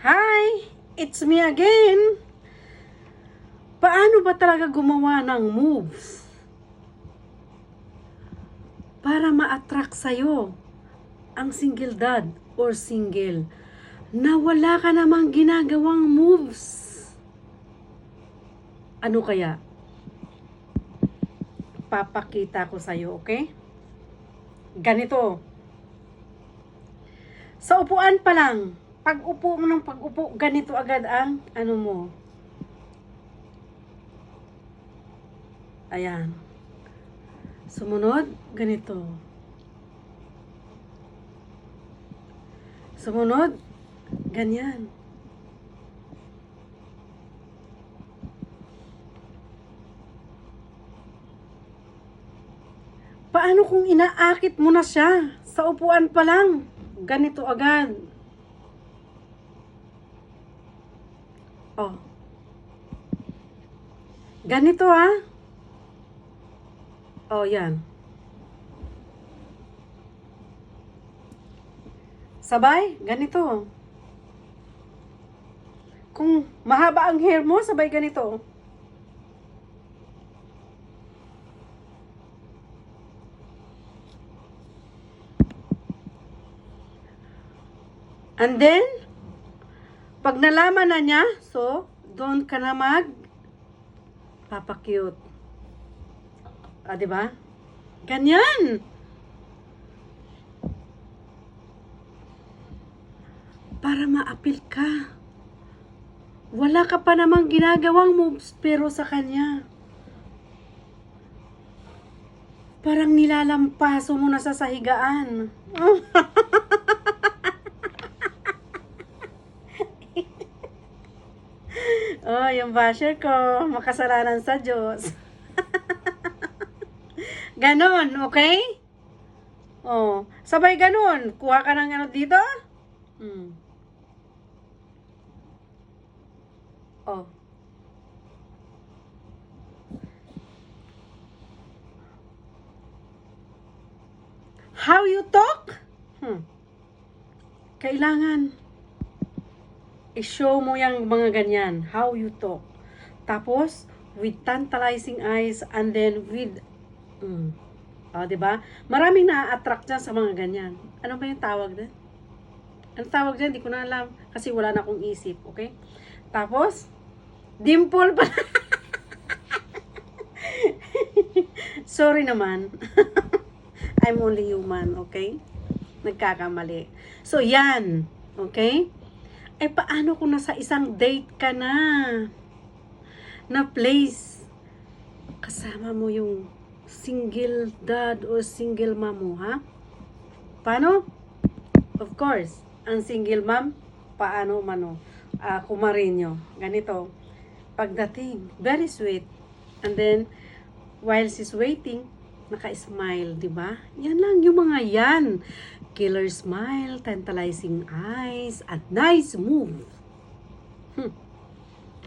Hi! It's me again! Paano ba talaga gumawa ng moves para ma-attract sa'yo ang single dad or single na wala ka namang ginagawang moves? Ano kaya? Papakita ko sa'yo, okay? Ganito. Sa upuan pa lang, pag-upo mo ng pag-upo, ganito agad ang ano mo. Ayan. Sumunod, ganito. Sumunod, ganyan. Paano kung inaakit mo na siya sa upuan pa lang? Ganito agad. Oh. Ganito Oh, yan. Sabay, ganito. Kung mahaba ang hair mo, sabay ganito. And then, pag nalaman na niya, so, doon ka na papakyut. Diba? Ganyan. Para ma-appeal ka. Wala ka pa namang ginagawang moves, pero sa kanya, parang nilalampaso mo na sa sahigaan. Oh, yung basher ko, makasalanan sa Diyos. Ganon, okay? Oh, sabay ganon. Kuha ka ng ano dito? Oh. How you talk? Kailangan i-show mo yung mga ganyan. How you talk. Tapos, with tantalizing eyes and then with diba? Maraming na-attract dyan sa mga ganyan. Ano ba yung tawag din? Ang tawag dyan, di ko na alam. Kasi wala na akong isip, okay? Tapos, dimple pa. Sorry naman. I'm only human, okay? Nagkakamali. So, yan. Okay? Paano kung nasa isang date ka na place, kasama mo yung single dad or single mom mo, ha? Paano? Of course, ang single mom, paano kumarin nyo. Ganito. Pagdating, very sweet. And then, while she's waiting, naka-smile, di ba? Yan lang yung mga yan. Killer smile, tantalizing eyes, at nice move.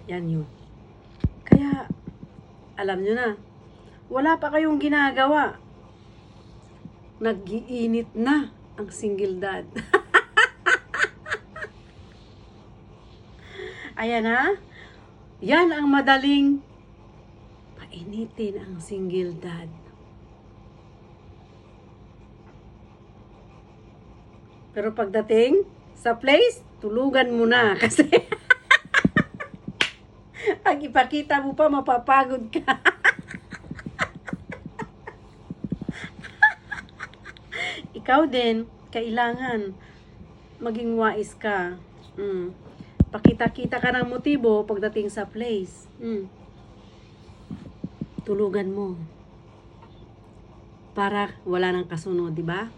Yan yun. Kaya, alam nyo na, wala pa kayong ginagawa. Nag-iinit na ang single dad. Ayan ha. Yan ang madaling painitin ang single dad. Pero pagdating sa place, tulugan mo na kasi pag ipakita mo pa, mapapagod ka. Ikaw din, kailangan maging wais ka. Pakita-kita ka ng motibo pagdating sa place. Tulugan mo. Para wala nang kasunod, di ba?